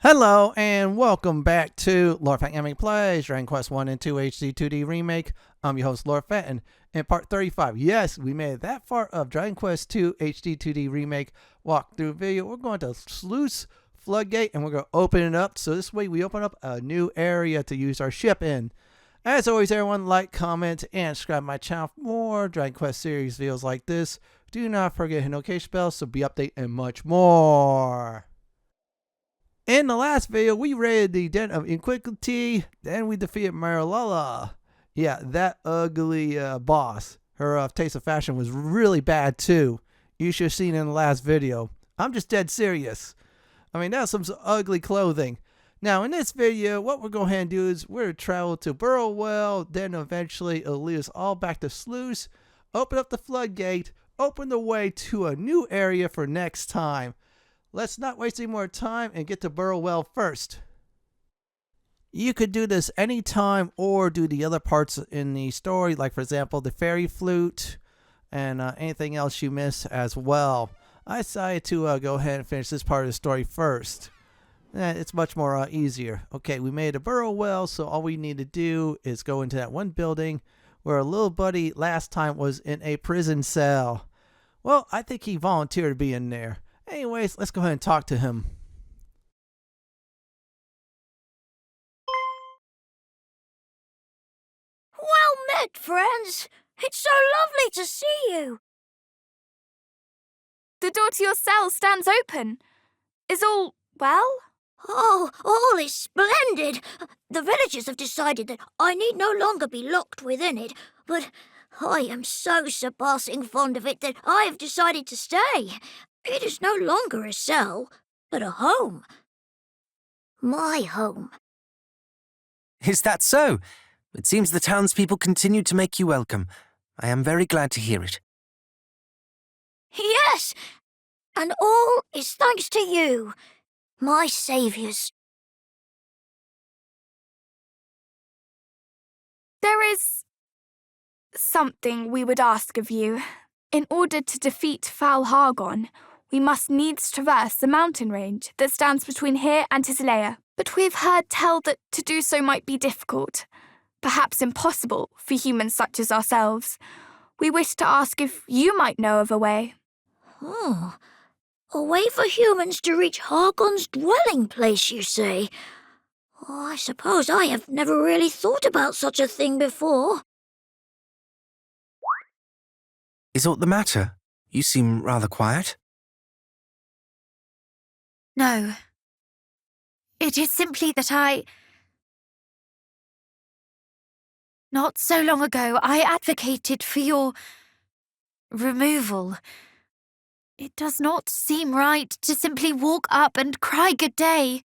Hello and welcome back to Lord Fat Anime Plays Dragon Quest 1 and 2 HD-2D Remake. I'm your host Lord Fat, and in part 35, yes, we made it that far of Dragon Quest 2 HD-2D Remake walkthrough video. We're going to Slewse Floodgate and we're going to open it up. So this way we open up a new area to use our ship in. As always, everyone, like, comment, and subscribe to my channel for more Dragon Quest series videos like this. Do not forget to hit the notification bell so be updated and much more. In the last video, we raided the Den of Iniquity, then we defeated Marillala. Yeah, that ugly boss. Her taste of fashion was really bad too. You should have seen it in the last video. I'm just dead serious. I mean, that's some ugly clothing. Now, in this video, what we're going to ahead and do is we're going to travel to Burrowell, then eventually it'll lead us all back to Slewse, open up the floodgate, open the way to a new area for next time. Let's not waste any more time and get to Burrowell first. You could do this anytime or do the other parts in the story, like for example the fairy flute and anything else you miss as well. I decided to go ahead and finish this part of the story first. It's much more easier. Okay, we made a Burrowell, so all we need to do is go into that one building where a little buddy last time was in a prison cell. Well, I think he volunteered to be in there. Anyways, let's go ahead and talk to him. Well met, friends. It's so lovely to see you. The door to your cell stands open. Is all well? Oh, all is splendid. The villagers have decided that I need no longer be locked within it, but I am so surpassing fond of it that I have decided to stay. It is no longer a cell, but a home. My home. Is that so? It seems the townspeople continue to make you welcome. I am very glad to hear it. Yes, and all is thanks to you, my saviours. There is something we would ask of you. In order to defeat Foul Hargon, we must needs traverse the mountain range that stands between here and Tislea. But we've heard tell that to do so might be difficult, perhaps impossible for humans such as ourselves. We wish to ask if you might know of a way. Oh, a way for humans to reach Hargon's dwelling place, you say? Oh, I suppose I have never really thought about such a thing before. Is aught the matter? You seem rather quiet. No. It is simply that not so long ago, I advocated for your removal. It does not seem right to simply walk up and cry good day.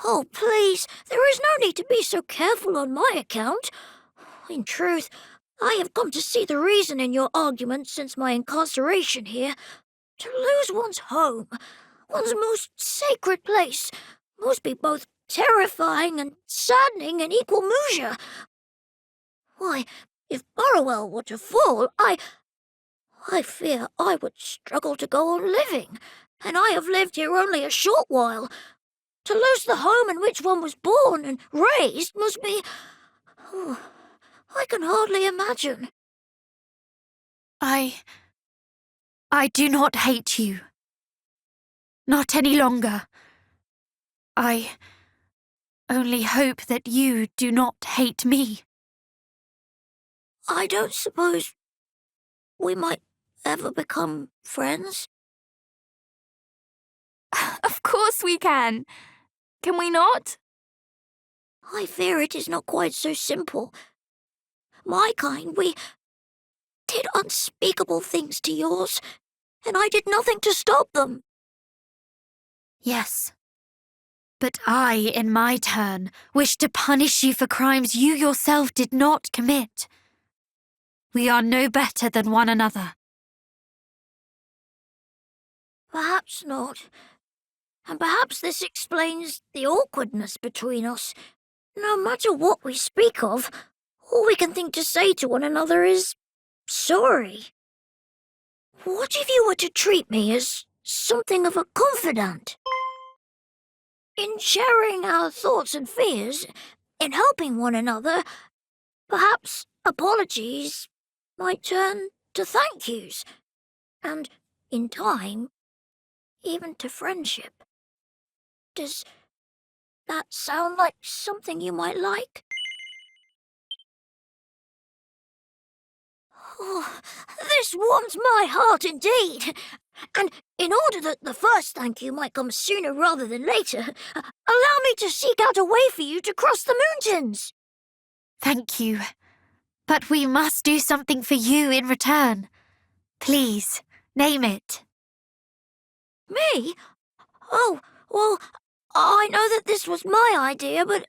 Oh, please, there is no need to be so careful on my account. In truth, I have come to see the reason in your argument since my incarceration here. To lose one's home, one's most sacred place, must be both terrifying and saddening in equal measure. Why, if Burrowell were to fall, I fear I would struggle to go on living, and I have lived here only a short while. To lose the home in which one was born and raised must be... Oh, I can hardly imagine. I do not hate you. Not any longer. I only hope that you do not hate me. I don't suppose we might ever become friends? Of course we can. Can we not? I fear it is not quite so simple. My kind, we did unspeakable things to yours, and I did nothing to stop them. Yes. But I, in my turn, wish to punish you for crimes you yourself did not commit. We are no better than one another. Perhaps not. And perhaps this explains the awkwardness between us. No matter what we speak of, all we can think to say to one another is sorry. What if you were to treat me as something of a confidant? In sharing our thoughts and fears, in helping one another, perhaps apologies might turn to thank yous, and, in time, even to friendship. Does that sound like something you might like? Oh, this warms my heart indeed. And in order that the first thank you might come sooner rather than later, allow me to seek out a way for you to cross the mountains. Thank you. But we must do something for you in return. Please, name it. Me? Oh, well, I know that this was my idea, but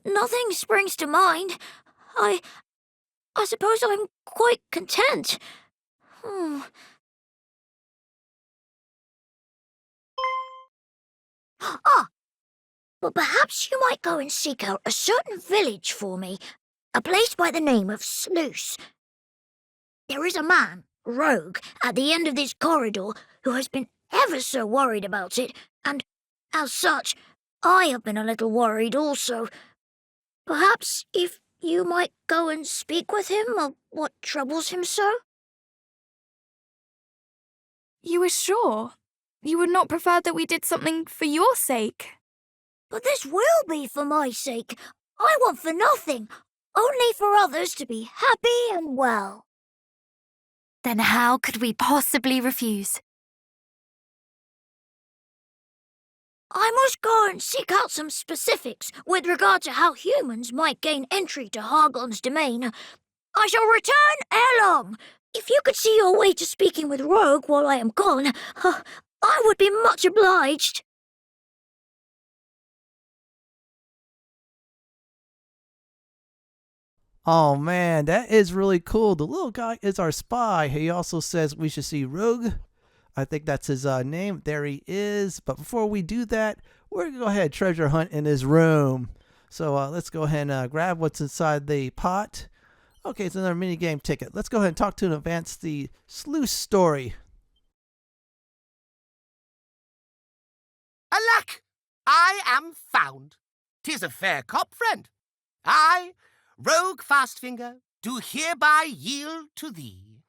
nothing springs to mind. I suppose I'm quite content. Ah, but perhaps you might go and seek out a certain village for me, a place by the name of Slewse. There is a man, Roge, at the end of this corridor who has been ever so worried about it, and, as such, I have been a little worried also. Perhaps if you might go and speak with him of what troubles him so? You are sure? You would not prefer that we did something for your sake? But this will be for my sake. I want for nothing, only for others to be happy and well. Then how could we possibly refuse? I must go and seek out some specifics with regard to how humans might gain entry to Hargon's domain. I shall return ere long. If you could see your way to speaking with Roge while I am gone, I would be much obliged. Oh man, that is really cool. The little guy is our spy. He also says we should see Roge. I think that's his name. There he is. But before we do that, we're going to go ahead and treasure hunt in his room. So let's go ahead and grab what's inside the pot. Okay, it's another mini game ticket. Let's go ahead and talk to and advance the Slewse story. Alack! I am found. 'Tis a fair cop, friend. I, Rogue Fastfinger, do hereby yield to thee.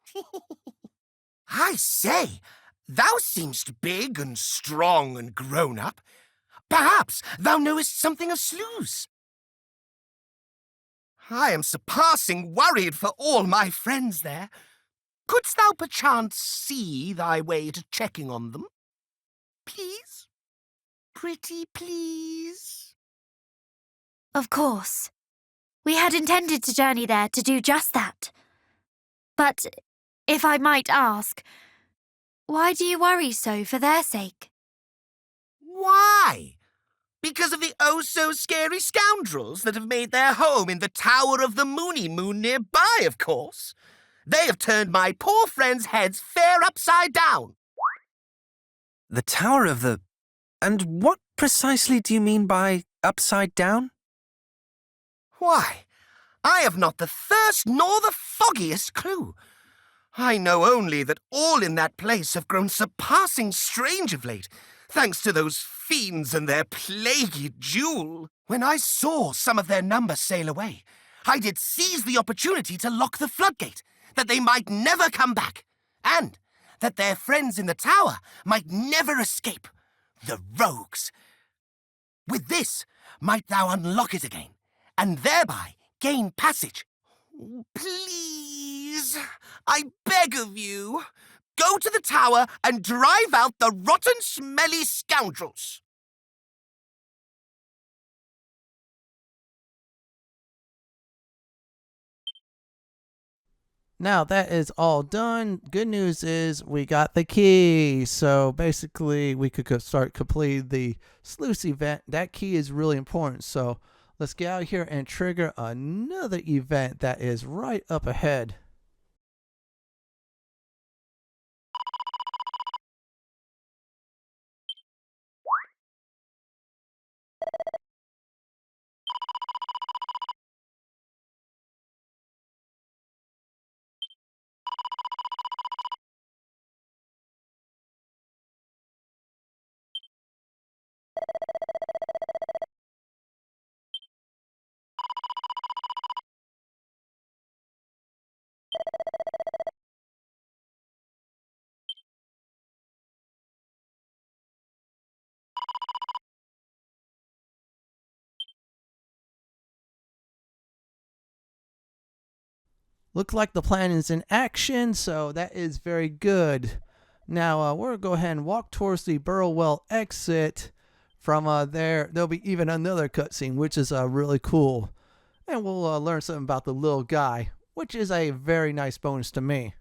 I say, thou seemst big and strong and grown up. Perhaps thou knowest something of Slewse. I am surpassing worried for all my friends there. Couldst thou perchance see thy way to checking on them? Please? Pretty please? Of course. We had intended to journey there to do just that. But, if I might ask, why do you worry so for their sake? Why? Because of the oh-so-scary scoundrels that have made their home in the Tower of the Moony Moon nearby, of course. They have turned my poor friends' heads fair upside down. The Tower of the... And what precisely do you mean by upside down? Why, I have not the first nor the foggiest clue. I know only that all in that place have grown surpassing strange of late, thanks to those fiends and their plaguey jewel. When I saw some of their number sail away, I did seize the opportunity to lock the floodgate, that they might never come back, and that their friends in the tower might never escape. The rogues! With this might thou unlock it again, and thereby gain passage. Please, I beg of you, go to the tower and drive out the rotten, smelly scoundrels. Now that is all done. Good news is we got the key. So basically we could start completing the Slewse event. That key is really important. So let's get out here and trigger another event that is right up ahead. Looks like the plan is in action, so that is very good. Now, we're going to go ahead and walk towards the Burrowell exit. From there, there'll be even another cutscene, which is really cool. And we'll learn something about the little guy, which is a very nice bonus to me.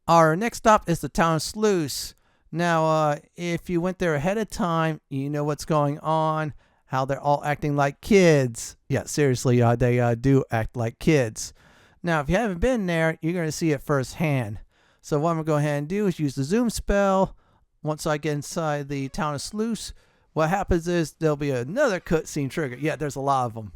Our next stop is the Town of Slewse. Now, if you went there ahead of time, you know what's going on, how they're all acting like kids. Yeah, seriously, they do act like kids. Now, if you haven't been there, you're going to see it firsthand. So what I'm going to go ahead and do is use the zoom spell. Once I get inside the Town of Slewse, what happens is there'll be another cutscene trigger. Yeah, there's a lot of them.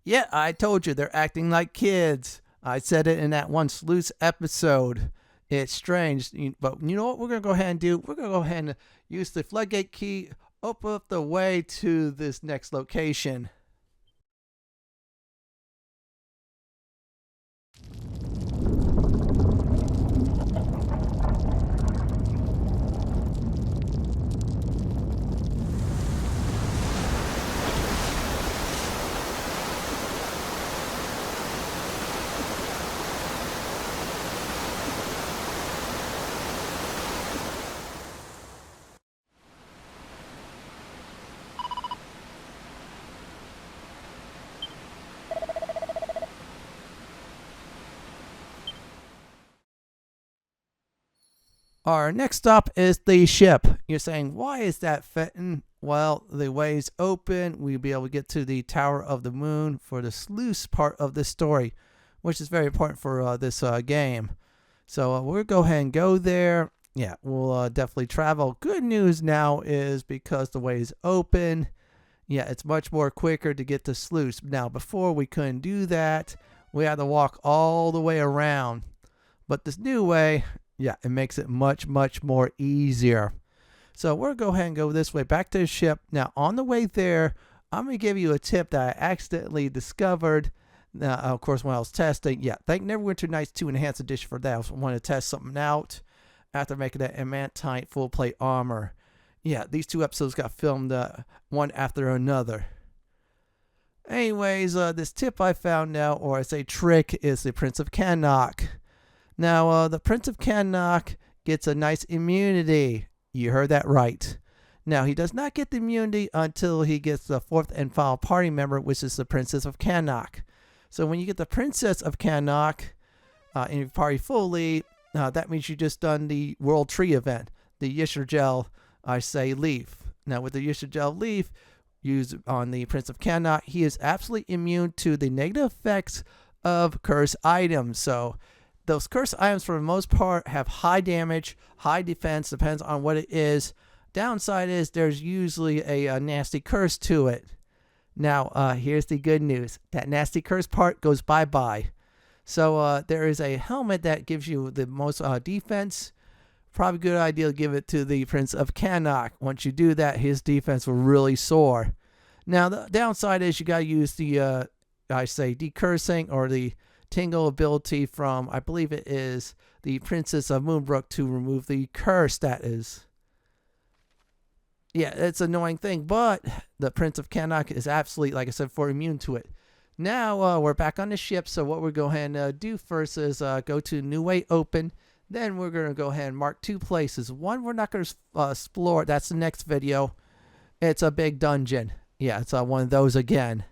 Yeah, I told you they're acting like kids. I said it in that one Slewse episode. It's strange, but you know what we're going to go ahead and do? We're going to go ahead and use the Floodgate key, open up the way to this next location. Our next stop is the ship. You're saying, why is that fitting? well, the way's open. We'll be able to get to the Tower of the Moon for the Slewse part of the story, which is very important for this game. So we'll go ahead and go there. Yeah, we'll definitely travel. Good news now is because the way is open, yeah, it's much more quicker to get to Slewse. Now, before we couldn't do that. We had to walk all the way around. But this new way, yeah, it makes it much, much more easier. So we're going to go ahead and go this way back to the ship. Now, on the way there, I'm going to give you a tip that I accidentally discovered. Now, of course, when I was testing, yeah, thank Neverwinter Nights 2 Enhanced Edition for that. I wanted to test something out after making that Amantite full plate armor. Yeah, these 2 episodes got filmed one after another. Anyways, this tip I found now, or I say trick, is the Prince of Cannock. Now, the Prince of Cannock gets a nice immunity. You heard that right. Now, he does not get the immunity until he gets the 4th and final party member, which is the Princess of Cannock. So when you get the Princess of Cannock in your party fully, that means you just done the World Tree event, the Yshurgel, I say, leaf. Now, with the Yshurgel leaf used on the Prince of Cannock, he is absolutely immune to the negative effects of cursed items. So those cursed items, for the most part, have high damage, high defense, depends on what it is. Downside is there's usually a nasty curse to it. Now, here's the good news. That nasty curse part goes bye-bye. So there is a helmet that gives you the most defense. Probably a good idea to give it to the Prince of Cannock. Once you do that, his defense will really soar. Now, the downside is you got to use the, I say, decursing or the tingle ability from, I believe it is the Princess of Moonbrook to remove the curse that is. Yeah, it's an annoying thing, but the Prince of Cannock is absolutely, like I said, immune to it. Now, we're back on the ship, so what we're going to do first is go to New Way Open. Then we're going to go ahead and mark 2 places. One, we're not going to explore. That's the next video. It's a big dungeon. Yeah, it's one of those again.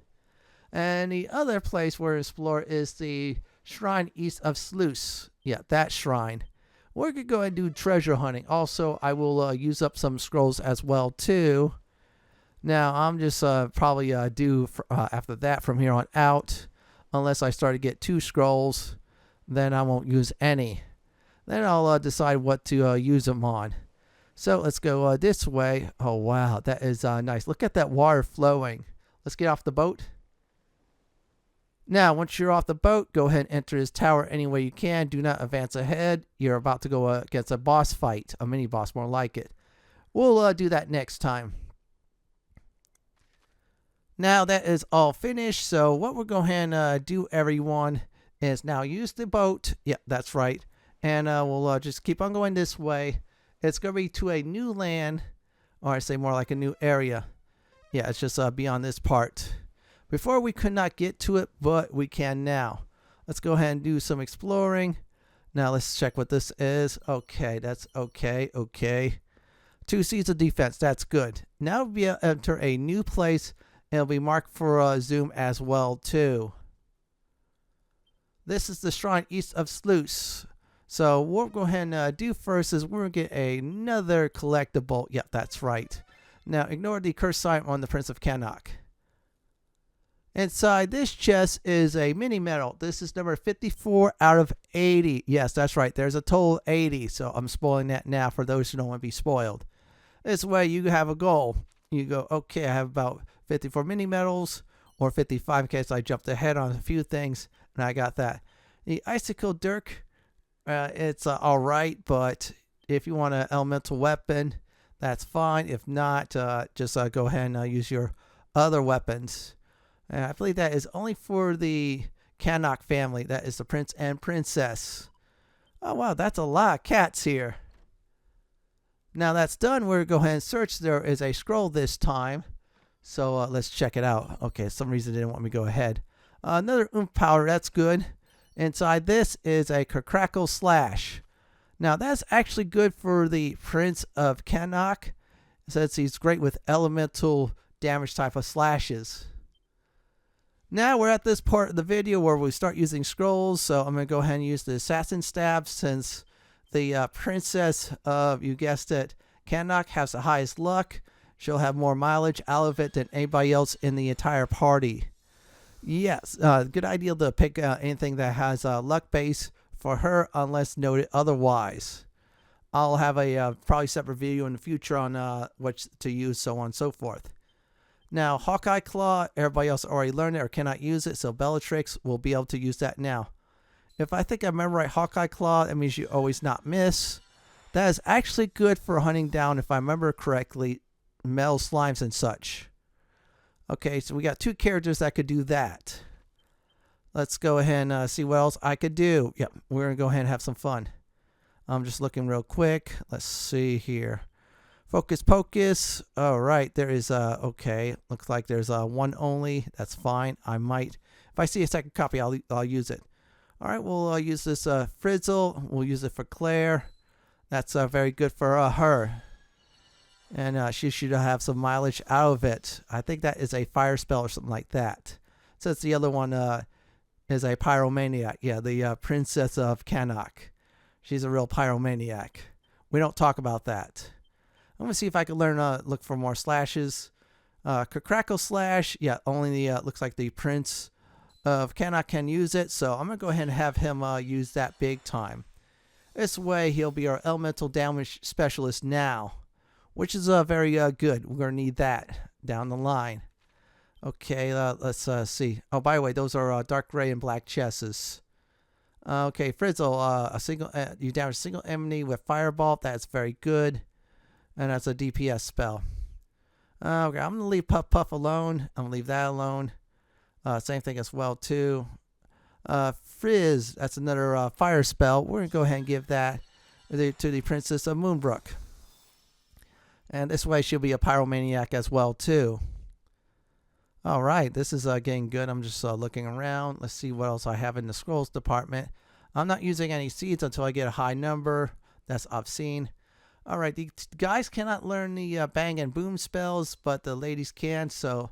And the other place we're going to explore is the shrine east of Slewse. Yeah, that shrine. We're going to go ahead and do treasure hunting. Also, I will use up some scrolls as well, too. Now, I'm just probably due after that from here on out. Unless I start to get 2 scrolls, then I won't use any. Then I'll decide what to use them on. So let's go this way. Oh, wow, that is nice. Look at that water flowing. Let's get off the boat. Now, once you're off the boat, go ahead and enter this tower any way you can. Do not advance ahead. You're about to go against a boss fight. A mini-boss, more like it. We'll do that next time. Now that is all finished. So what we're going to do, everyone, is now use the boat. Yep, that's right. And we'll just keep on going this way. It's going to be to a new land. Or I say more like a new area. Yeah, it's just beyond this part. Before we could not get to it, but we can now. Let's go ahead and do some exploring. Now let's check what this is. Okay, that's okay. 2 seats of defense, that's good. Now we'll enter a new place, and it'll be marked for zoom as well too. This is the shrine east of Slewse. So what we're going to go ahead and do first is we're going to get another collectible. Yep, that's right. Now ignore the curse sign on the Prince of Cannock. Inside this chest is a mini medal. This is number 54 out of 80. Yes, that's right. There's a total of 80. So I'm spoiling that now for those who don't want to be spoiled. This way you have a goal. You go, okay, I have about 54 mini medals, or 55 in case I jumped ahead on a few things, and I got that. The Icicle Dirk, it's alright, but if you want an elemental weapon, that's fine. If not, just go ahead and use your other weapons. I believe that is only for the Cannock family. That is the Prince and Princess. Oh, wow, that's a lot of cats here. Now that's done, we're going to go ahead and search. There is a scroll this time. So let's check it out. Okay, some reason they didn't want me to go ahead. Another oomph powder, that's good. Inside this is a Kacrackle Slash. Now that's actually good for the Prince of Cannock, since he's great with elemental damage type of slashes. Now we're at this part of the video where we start using scrolls, so I'm going to go ahead and use the Assassin Stab, since the Princess of, you guessed it, Cannock has the highest luck. She'll have more mileage out of it than anybody else in the entire party. Yes, good idea to pick anything that has luck base for her unless noted otherwise. I'll have a probably separate video in the future on what to use, so on and so forth. Now, Hawkeye Claw, everybody else already learned it or cannot use it, so Bellatrix will be able to use that now. If I think I remember right, Hawkeye Claw, that means you always not miss. That is actually good for hunting down, if I remember correctly, metal slimes and such. Okay, so we got 2 characters that could do that. Let's go ahead and see what else I could do. Yep, we're going to go ahead and have some fun. I'm just looking real quick. Let's see here. Focus Pocus. All right, there is okay. Looks like there's one only. That's fine. I might, if I see a second copy, I'll use it. All right, we'll use this Frizzle. We'll use it for Claire. That's very good for her. And she should have some mileage out of it. I think that is a fire spell or something like that. Since the other one is a pyromaniac. Yeah, the Princess of Cannock. She's a real pyromaniac. We don't talk about that. I'm going to see if I can learn look for more slashes. Kacrackle Slash. Yeah, only the looks like the Prince of Cannock can use it. So I'm going to go ahead and have him use that big time. This way he'll be our elemental damage specialist now. Which is very good. We're going to need that down the line. Okay, let's see. Oh, by the way, those are dark gray and black chesses. Okay, Frizzle, you damage a single enemy with Fireball. That's very good. And that's a DPS spell. Okay, I'm going to leave Puff Puff alone. I'm going to leave that alone. Same thing as well, too. Frizz, that's another fire spell. We're going to go ahead and give that to the Princess of Moonbrook. And this way she'll be a pyromaniac as well, too. All right, this is getting good. I'm just looking around. Let's see what else I have in the scrolls department. I'm not using any seeds until I get a high number. That's obscene. All right, the guys cannot learn the bang and boom spells, but the ladies can. So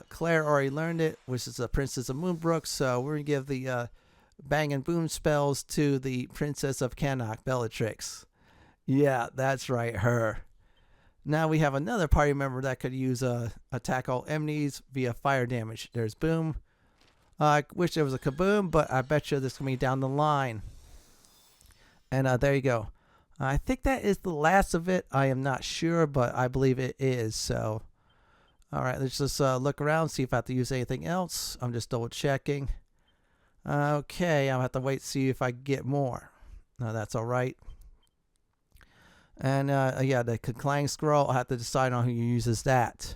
Claire already learned it, which is the Princess of Moonbrook. So we're going to give the bang and boom spells to the Princess of Cannock, Bellatrix. Yeah, that's right, her. Now we have another party member that could use attack all enemies via fire damage. There's Boom. I wish there was a Kaboom, but I bet you this can be down the line. And there you go. I think that is the last of it. I am not sure, but I believe it is. So, all right, let's just look around, see if I have to use anything else. I'm just double checking. Okay, I'll have to wait to see if I can get more. No, that's all right. And yeah, the Clang Scroll, I'll have to decide on who uses that.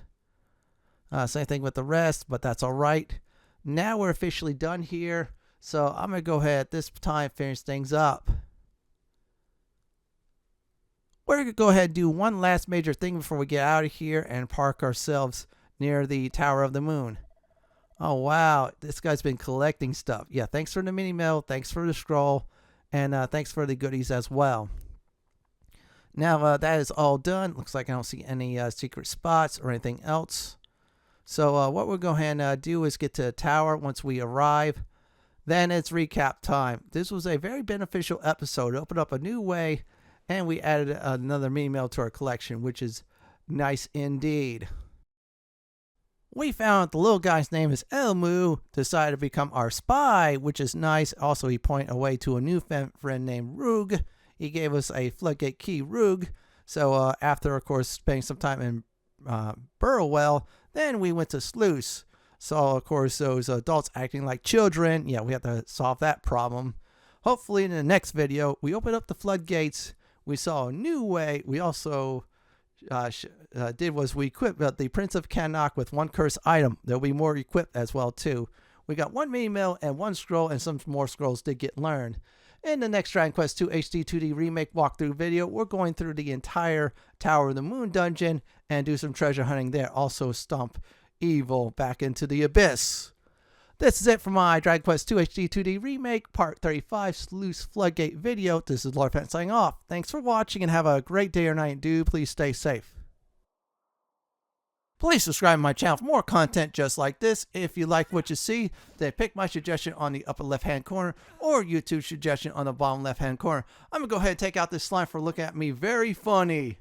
Same thing with the rest, but that's all right. Now we're officially done here. So I'm going to go ahead at this time, finish things up. We're going to go ahead and do one last major thing before we get out of here and park ourselves near the Tower of the Moon. Oh, wow. This guy's been collecting stuff. Yeah, thanks for the mini mail. Thanks for the scroll. And thanks for the goodies as well. Now that is all done. Looks like I don't see any secret spots or anything else. So what we're going to do is get to the tower once we arrive. Then it's recap time. This was a very beneficial episode. It opened up a new way, and we added another mini mail to our collection, which is nice indeed. We found the little guy's name is Elmoo, decided to become our spy, which is nice. Also, he pointed away to a new friend named Roge. He gave us a Floodgate key, Roge. So after, of course, spending some time in Burrowell, then we went to Slewse. Saw, of course, those adults acting like children. Yeah, we have to solve that problem. Hopefully, in the next video, we open up the floodgates. We saw a new way. We also we equipped the Prince of Cannock with one cursed item. There'll be more equipped as well, too. We got one mini mail and one scroll, and some more scrolls did get learned. In the next Dragon Quest II HD-2D Remake walkthrough video, we're going through the entire Tower of the Moon dungeon and do some treasure hunting there. Also stomp evil back into the abyss. This is it for my Dragon Quest II HD-2D Remake Part 35 Slewse Floodgate video. This is Lord Fent signing off. Thanks for watching and have a great day or night. Do please stay safe. Please subscribe to my channel for more content just like this. If you like what you see, then pick my suggestion on the upper left hand corner or YouTube suggestion on the bottom left hand corner. I'm going to go ahead and take out this slime for looking at me very funny.